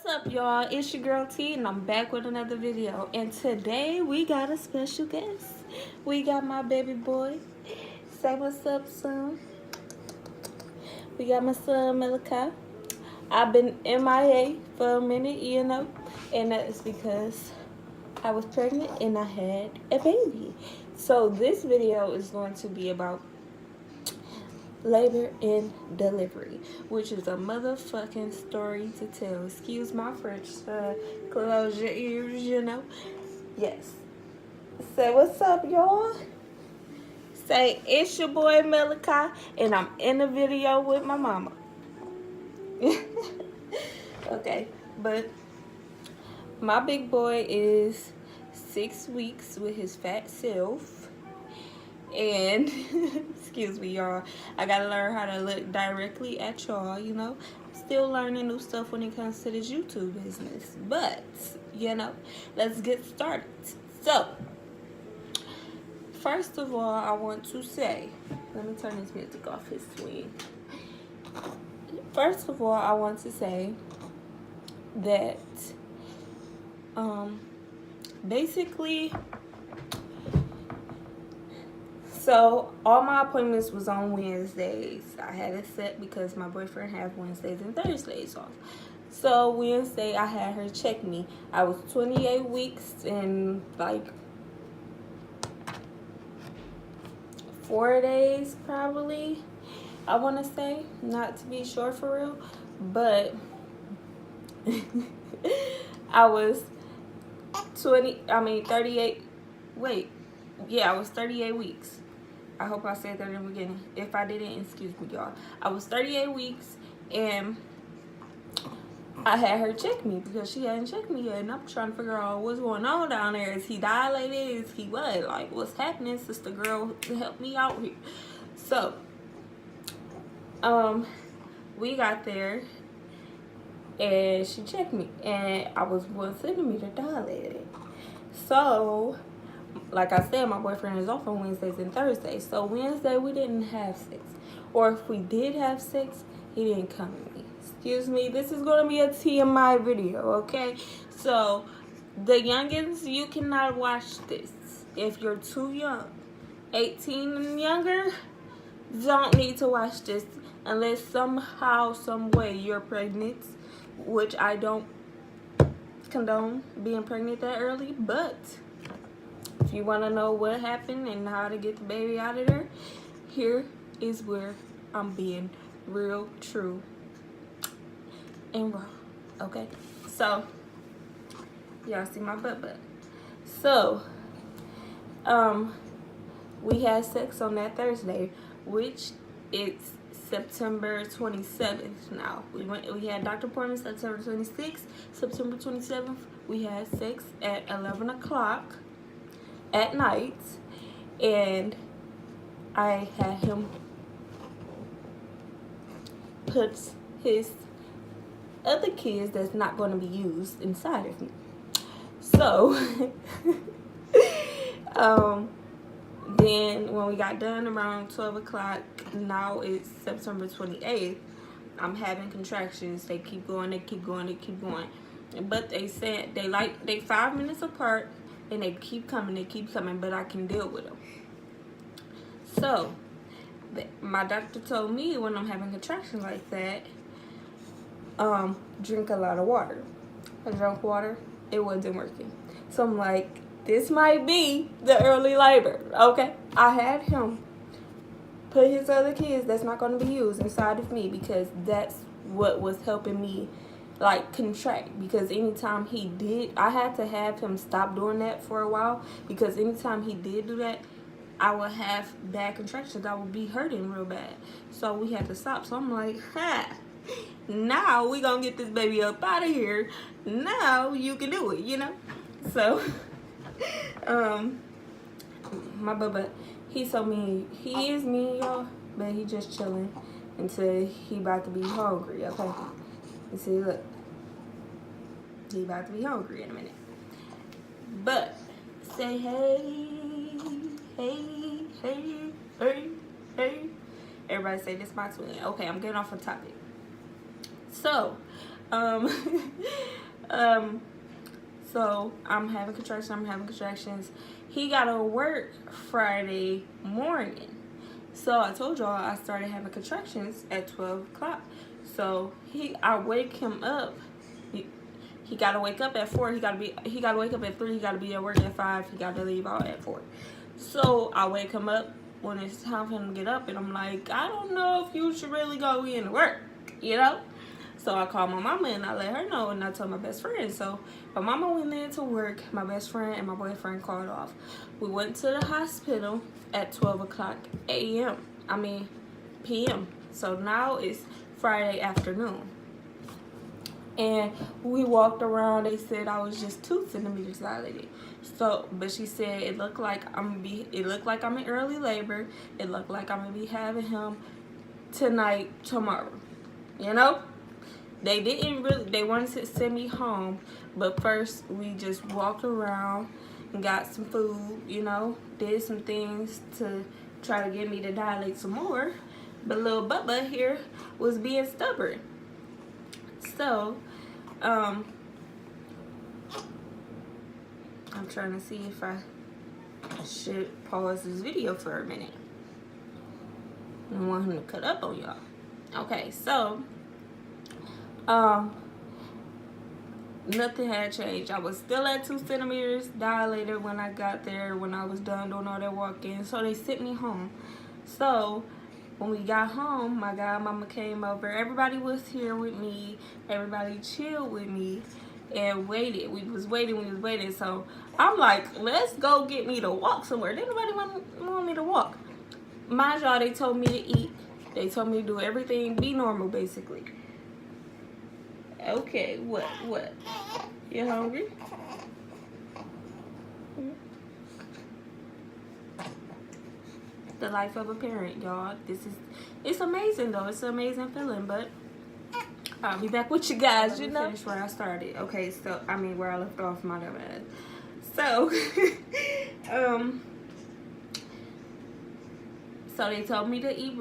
What's up, y'all? It's your girl T, and I'm back with another video. And today we got a special guest. We got my baby boy. Say what's up, son. We got my son Malachi. I've been MIA for a minute, and that's because I was pregnant and I had a baby. So this video is going to be about labor and delivery, which is a motherfucking story to tell. Excuse my French, close your ears, Yes. Say what's up, y'all. Say it's your boy Malachi, and I'm in the video with my mama. Okay, but my big boy is 6 weeks with his fat self. And excuse me, y'all, I gotta learn how to look directly at y'all. I'm still learning new stuff when it comes to this YouTube business, but let's get started. So first of all, I want to say, let me turn this music off his swing. First of all, I want to say that basically, so all my appointments was on Wednesdays. I had it set because my boyfriend had Wednesdays and Thursdays off. So Wednesday I had her check me. I was 28 weeks and like 4 days probably, I want to say, not to be sure for real, but I was 38, I was 38 weeks. I hope I said that in the beginning. If I didn't, excuse me, y'all. I was 38 weeks, and I had her check me because she hadn't checked me yet, and I'm trying to figure out what's going on down there. Is he dilated? Is he what? Like, what's happening? Sister girl, help me out here. So, we got there, and she checked me, and I was 1 centimeter dilated. So, like I said, my boyfriend is off on Wednesdays and Thursdays. So Wednesday we didn't have sex. Or if we did have sex, he didn't come to me. Excuse me, this is going to be a TMI video, okay? So the youngins, you cannot watch this. If you're too young, 18 and younger, don't need to watch this unless somehow, some way you're pregnant, which I don't condone being pregnant that early, but if you want to know what happened and how to get the baby out of there, here is where I'm being real, true, and raw. Okay? So, y'all see my butt. So, we had sex on that Thursday, which it's September 27th now. We had doctor appointments September 26th. September 27th, we had sex at 11 o'clock. At night, and I had him put his other kids that's not going to be used inside of me. So then when we got done around 12 o'clock, now it's September 28th, I'm having contractions. They keep going, but they said they 5 minutes apart, and they keep coming, but I can deal with them. So, my doctor told me when I'm having contractions like that, drink a lot of water. I drank water, it wasn't working. So I'm like, this might be the early labor, okay? I had him put his other kids that's not going to be used inside of me because that's what was helping me like contract, because anytime he did, I had to have him stop doing that for a while, because anytime he did do that, I would have bad contractions. I would be hurting real bad. So we had to stop. So I'm like, now we gonna get this baby up out of here. Now you can do it, So my bubba, he's so mean. He is mean, y'all, but he just chilling until he about to be hungry, okay? You see, look, he about to be hungry in a minute. But say hey. Everybody say this my twin. Okay, I'm getting off the topic. So Um, um, so I'm having contractions. He got to work Friday morning. So I told y'all I started having contractions at 12 o'clock. So I wake him up. He got to wake up at 4. He got to wake up at 3. He got to be at work at 5. He got to leave out at 4. So I wake him up when it's time for him to get up, and I'm like, I don't know if you should really go in to work, you know? So I called my mama and I let her know, and I told my best friend. So my mama went in to work, my best friend and my boyfriend called off. We went to the hospital at 12 o'clock p.m. So now it's Friday afternoon. And we walked around. They said I was just 2 centimeters dilated. So, but she said it looked like I'm in early labor. It looked like I'm gonna be having him tomorrow. You know? They wanted to send me home, but first we just walked around and got some food, you know, did some things to try to get me to dilate some more. But little Bubba here was being stubborn. So, I'm trying to see if I should pause this video for a minute. I don't want him to cut up on y'all. Okay, so, nothing had changed. I was still at 2 centimeters dilated when I got there, when I was done doing all that walking. So they sent me home. So when we got home, my godmama came over. Everybody was here with me. Everybody chilled with me and waited. We was waiting. So I'm like, let's go get me to walk somewhere. Didn't nobody want me to walk. Mind y'all, they told me to eat. They told me to do everything, be normal, basically. Okay, what? You hungry? The life of a parent, y'all. It's amazing, though. It's an amazing feeling, but I'll be back with you guys, you know. Finish where I started. Okay, so, where I left off, my bad. So, so they told me to eat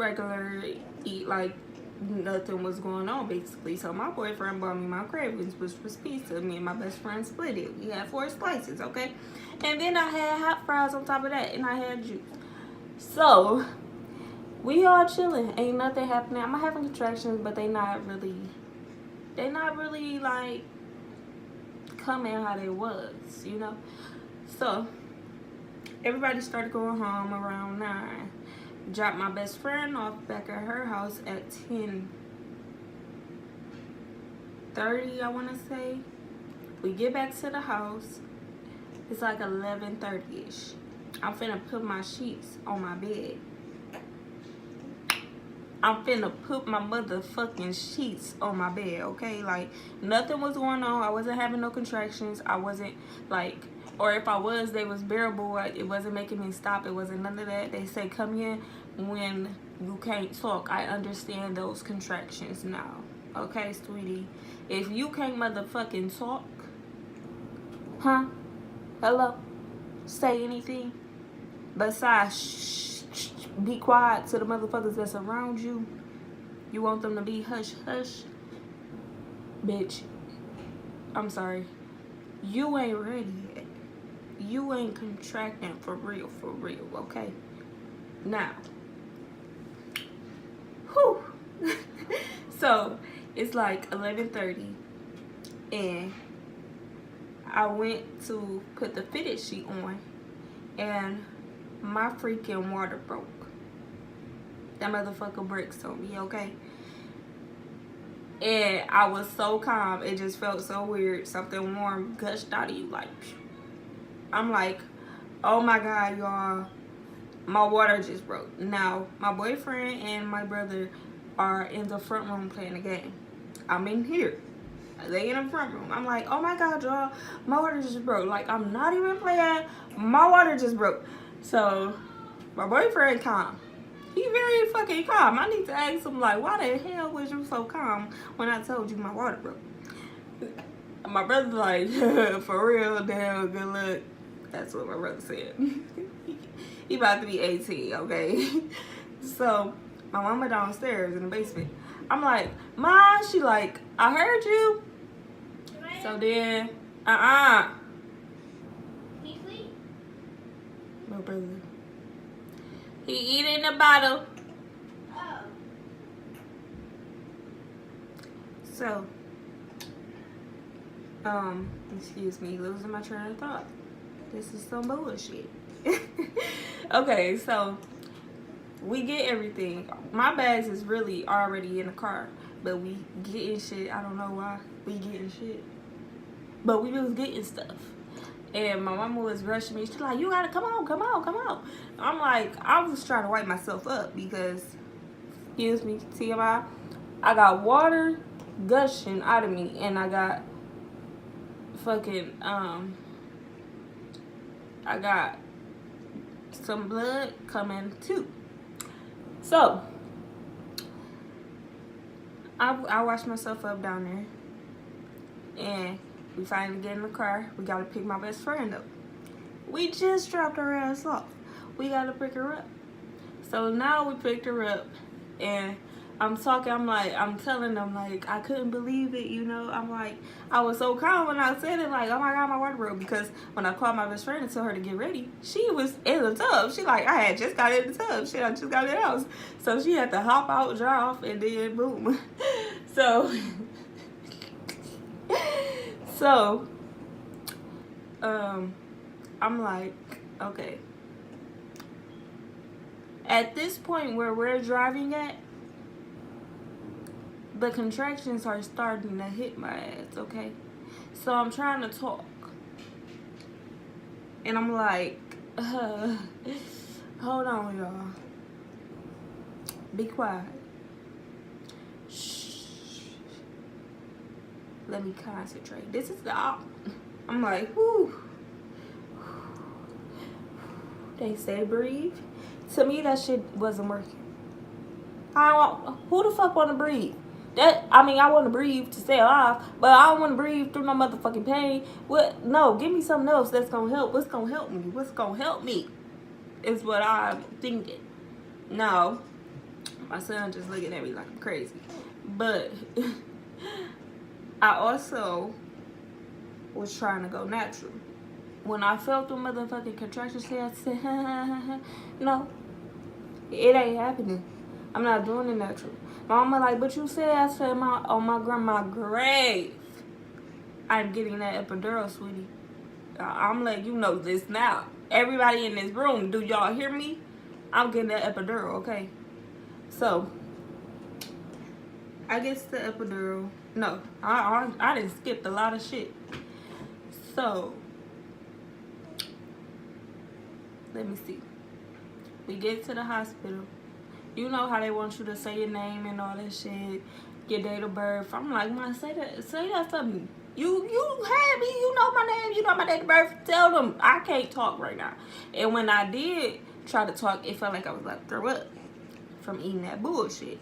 like nothing was going on, basically. So my boyfriend bought me my cravings, which was pizza. Me and my best friend split it. We had 4 slices, okay? And then I had hot fries on top of that, and I had juice. So we all chilling. Ain't nothing happening. I'm having contractions, but they not really like coming how they was, you know? So everybody started going home around 9. Dropped my best friend off back at her house at 10:30, I want to say. We get back to the house. It's like 11:30ish. I'm finna put my sheets on my bed. I'm finna put my motherfucking sheets on my bed, okay? Like, nothing was going on. I wasn't having no contractions. I wasn't, like, or if I was, they was bearable. It wasn't making me stop. It wasn't none of that. They say come here when you can't talk. I understand those contractions now. Okay, sweetie? If you can't motherfucking talk, huh? Hello? Say anything besides be quiet to the motherfuckers that's around you. You want them to be hush hush? Bitch, I'm sorry. You ain't ready yet. You ain't contracting for real, okay? Now, whew. So, it's like 11:30, and I went to put the fitted sheet on, and my freaking water broke. That motherfucker breaks on me, okay? And I was so calm. It just felt so weird. Something warm gushed out of you, like, I'm like, oh my God, y'all, my water just broke. Now, my boyfriend and my brother are in the front room playing the game. I'm in here. They in the front room. I'm like, oh my God, y'all, my water just broke. Like, I'm not even playing. My water just broke. So, my boyfriend calm. He very fucking calm. I need to ask him, like, why the hell was you so calm when I told you my water broke? My brother's like, for real, damn, good luck. That's what my brother said. He about to be 18, okay? So, my mama downstairs in the basement. I'm like, Ma, she like, I heard you. So then, He sleep? my brother. He eating the bottle. Oh. So, excuse me, losing my train of thought. This is some bullshit. Okay, so we get everything. My bags is really already in the car, but we getting shit. I don't know why we getting shit, but we was getting stuff. And my mama was rushing me. She's like, you gotta come on, come on, come on. I'm like, I was trying to wipe myself up because, excuse me, TMI, I got water gushing out of me, and I got fucking, I got some blood coming too. So, I washed myself up down there, and we finally get in the car. We gotta pick my best friend up. We just dropped her ass off. We gotta pick her up. So now we picked her up, and I'm talking, I'm telling them, like, I couldn't believe it, you know. I'm like, I was so calm when I said it, like, oh my God, my wardrobe. Because when I called my best friend and told her to get ready, she was in the tub. She like, I had just got in the tub. Shit, I just got in the house. So she had to hop out, dry off, and then boom. So, I'm like, okay. At this point where we're driving at, the contractions are starting to hit my ass, okay? So I'm trying to talk. And I'm like, hold on, y'all. Be quiet. Shh. Let me concentrate. This is the I'm like, whoo. They say breathe. To me, that shit wasn't working. Who the fuck want to breathe? I want to breathe to stay alive, but I don't want to breathe through no motherfucking pain. What? No, give me something else that's gonna help. What's gonna help me? What's gonna help me? Is what I'm thinking. No, my son just looking at me like I'm crazy. But I also was trying to go natural. When I felt the motherfucking contractions here, I said, no, it ain't happening. I'm not doing it natural. My mama like, but you said, I said, on my grandma's grave, I'm getting that epidural, sweetie. I'm letting you know this now. Everybody in this room, do y'all hear me? I'm getting that epidural, okay? So, I guess the epidural. No, I done skipped a lot of shit. So, let me see. We get to the hospital. You know how they want you to say your name and all that shit, your date of birth. I'm like, man, say that for me. You had me, you know my name, you know my date of birth. Tell them I can't talk right now. And when I did try to talk, it felt like I was about to throw up from eating that bullshit.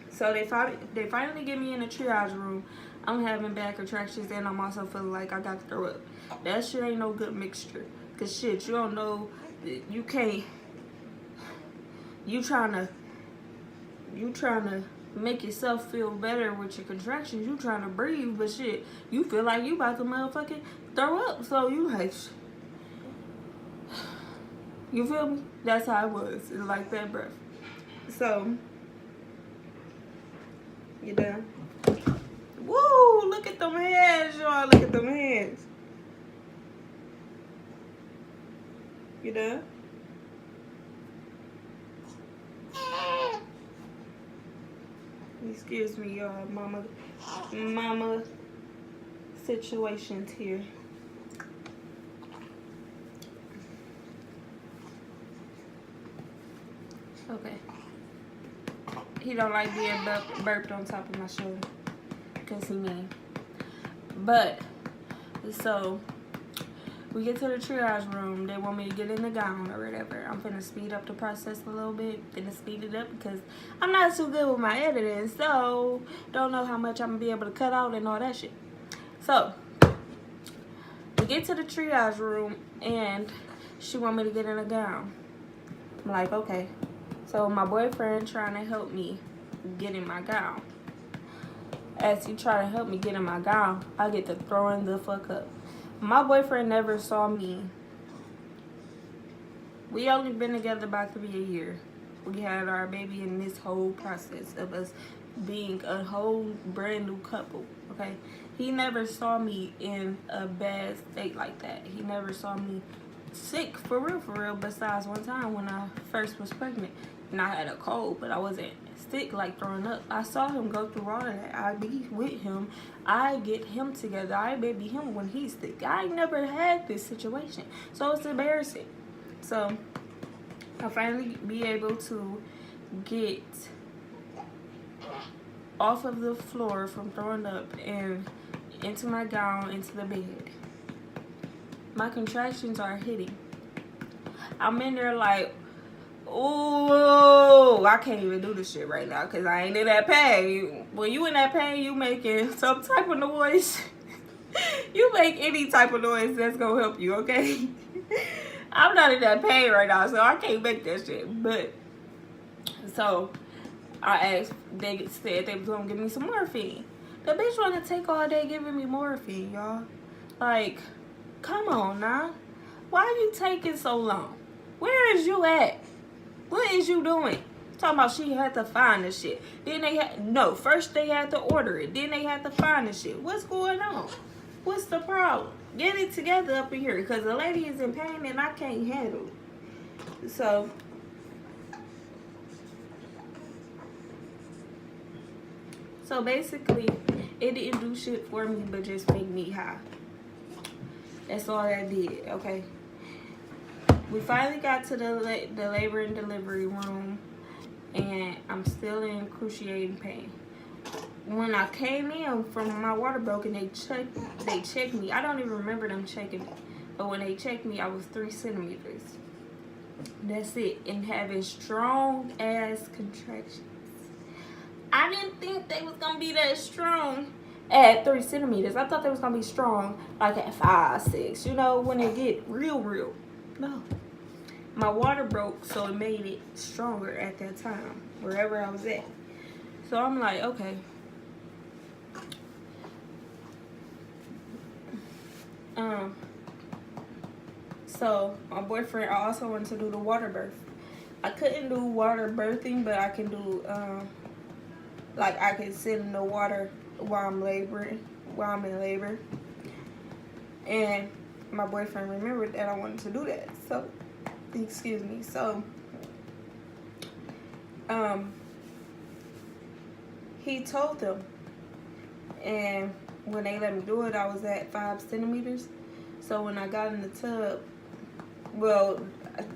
So they finally get me in the triage room. I'm having bad contractions, and I'm also feeling like I got to throw up. That shit ain't no good mixture. Cause shit, you don't know, you can't. You trying to make yourself feel better with your contractions. You trying to breathe, but shit, you feel like you about to motherfucking throw up. So you like, you feel me? That's how it was. It's like that breath. So, you done? Woo! Look at them hands, y'all. Look at them hands. You done? Excuse me, y'all. Mama situations here. Okay. He don't like being burped on top of my shoulder. Because he mean. But, so, we get to the triage room. They want me to get in the gown or whatever. I'm finna speed up the process a little bit. Finna speed it up because I'm not too good with my editing. So, don't know how much I'm gonna be able to cut out and all that shit. So, we get to the triage room and she want me to get in a gown. I'm like, okay. So, my boyfriend trying to help me get in my gown. As he tried to help me get in my gown, I get to throwing the fuck up. My boyfriend never saw me. We only been together about to be a year. We had our baby in this whole process of us being a whole brand new couple, okay? He never saw me in a bad state like that. He never saw me sick for real, besides one time when I first was pregnant. And I had a cold, but I wasn't sick like throwing up. I saw him go through all of that. I be with him. I get him together. I baby him when he's sick. I never had this situation. So it's embarrassing. So I finally be able to get off of the floor from throwing up and into my gown, into the bed. My contractions are hitting. I'm in there like, oh, I can't even do this shit right now because I ain't in that pain. When you in that pain, you making some type of noise. You make any type of noise that's gonna help you, okay? I'm not in that pain right now, so I can't make that shit. But, so, I asked, they said they was gonna give me some morphine. The bitch wanna take all day giving me morphine, y'all. Like, come on now. Why are you taking so long? Where is you at? What is you doing? Talking about she had to find the shit. Then they had, no, first they had to order it. Then they had to find the shit. What's going on? What's the problem? Get it together up in here because the lady is in pain and I can't handle it. So, basically, it didn't do shit for me but just make me high. That's all that did, okay? We finally got to the labor and delivery room, and I'm still in excruciating pain. When I came in from my water broke and they checked me. I don't even remember them checking me, but when they checked me, I was 3 centimeters. That's it, and having strong ass contractions. I didn't think they was gonna be that strong at 3 centimeters. I thought they was gonna be strong like at 5, 6. You know, when they get real. No. My water broke, so it made it stronger at that time, wherever I was at. So I'm like, okay. So my boyfriend, I also wanted to do the water birth. I couldn't do water birthing, but I can do, like I can sit in the water while I'm in labor. And my boyfriend remembered that I wanted to do that. So, excuse me. So, he told them, and when they let me do it, I was at 5 centimeters. So when I got in the tub, well,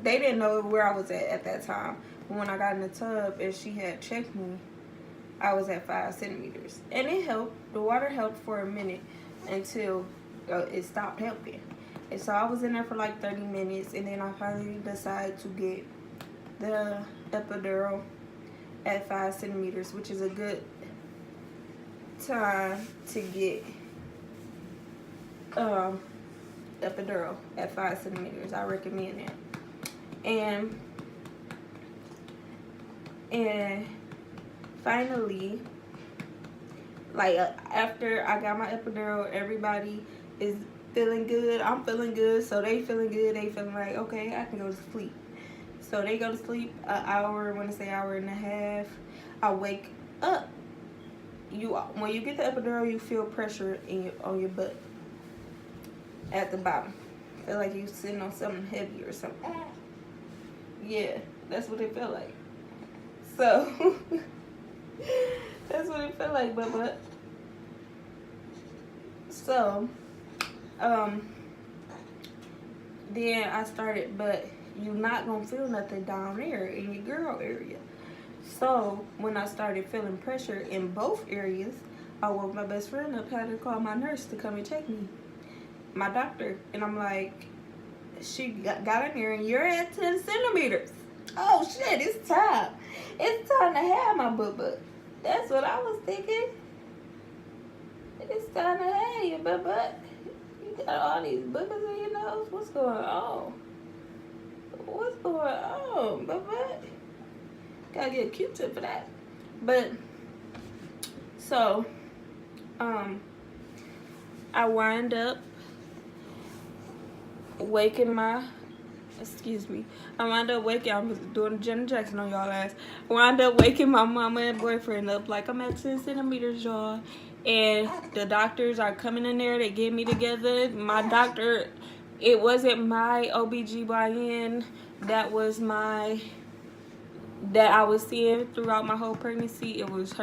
they didn't know where I was at that time. When I got in the tub and she had checked me, I was at 5 centimeters. And it helped. The water helped for a minute until it stopped helping. And so I was in there for like 30 minutes, and then I finally decided to get the epidural at 5 centimeters, which is a good time to get epidural at 5 centimeters. I recommend that. And finally, like after I got my epidural, everybody is feeling good. I'm feeling good, so they feeling good. They feeling like, okay, I can go to sleep. So they go to sleep an hour, I want to say hour and a half. I wake up. When you get the epidural, you feel pressure on your butt at the bottom. Feel like you're sitting on something heavy or something. Yeah, that's what it feel like. So that's what it felt like, but so then I started, but you're not gonna feel nothing down there in your girl area. So when I started feeling pressure in both areas, I woke my best friend up, had to call my nurse to come and check me, my doctor, and I'm like, she got in there and you're at 10 centimeters. Oh shit, it's time. It's time to have my butt. That's what I was thinking. It's time to have your butt. You got all these boogers in your nose. What's going on? What's going on, butt? Gotta get a Q-tip for that. But so I wind up waking my I was doing Janet Jackson on y'all ass. I wound up waking my mama and boyfriend up like I'm at 10 centimeters, y'all. And the doctors are coming in there to get me together. My doctor, it wasn't my OBGYN that I was seeing throughout my whole pregnancy. It was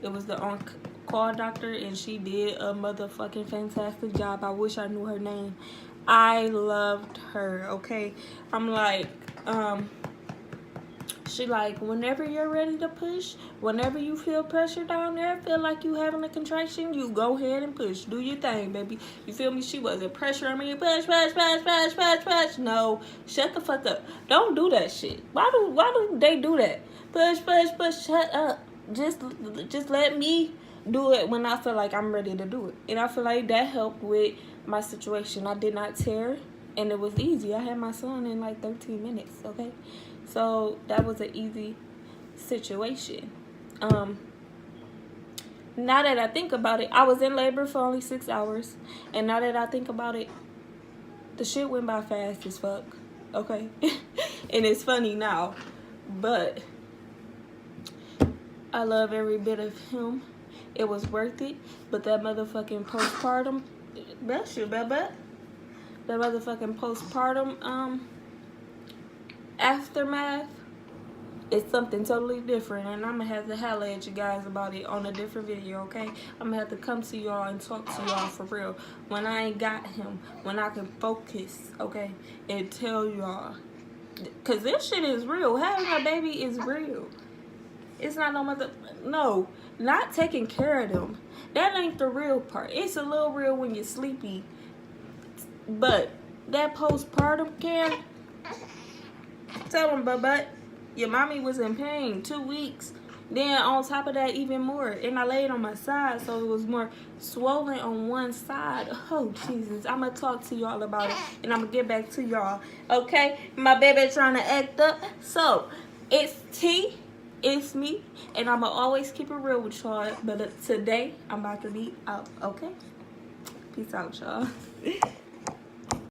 it was the on-call doctor, and she did a motherfucking fantastic job. I wish I knew her name. I loved her, okay? I'm like, she like, whenever you're ready to push, whenever you feel pressure down there, feel like you having a contraction, you go ahead and push. Do your thing, baby. You feel me? She wasn't pressuring me. Push. No, shut the fuck up. Don't do that shit. Why do they do that? Push. Shut up. Just let me do it when I feel like I'm ready to do it. And I feel like that helped with my situation. I did not tear, and it was easy. I had my son in like 13 minutes, okay? So that was an easy situation. Now that I think about it, I was in labor for only 6 hours. And now that I think about it, the shit went by fast as fuck, okay? And it's funny now, but I love every bit of him. It was worth it, but that motherfucking postpartum, bless you, baby. That motherfucking postpartum aftermath is something totally different, and I'm gonna have to holler at you guys about it on a different video, okay? I'm gonna have to come to y'all and talk to y'all for real when I ain't got him, when I can focus, okay, and tell y'all, cause this shit is real. Having a baby is real. It's not no, not taking care of them. That ain't the real part. It's a little real when you're sleepy, but that postpartum care, tell them, but your mommy was in pain 2 weeks. Then on top of that, even more. And I laid on my side, so it was more swollen on one side. Oh, Jesus. I'm going to talk to y'all about it, and I'm going to get back to y'all. Okay? My baby trying to act up. So, it's T. It's me. And I'm going to always keep it real with y'all. But today, I'm about to be out. Okay? Peace out, y'all.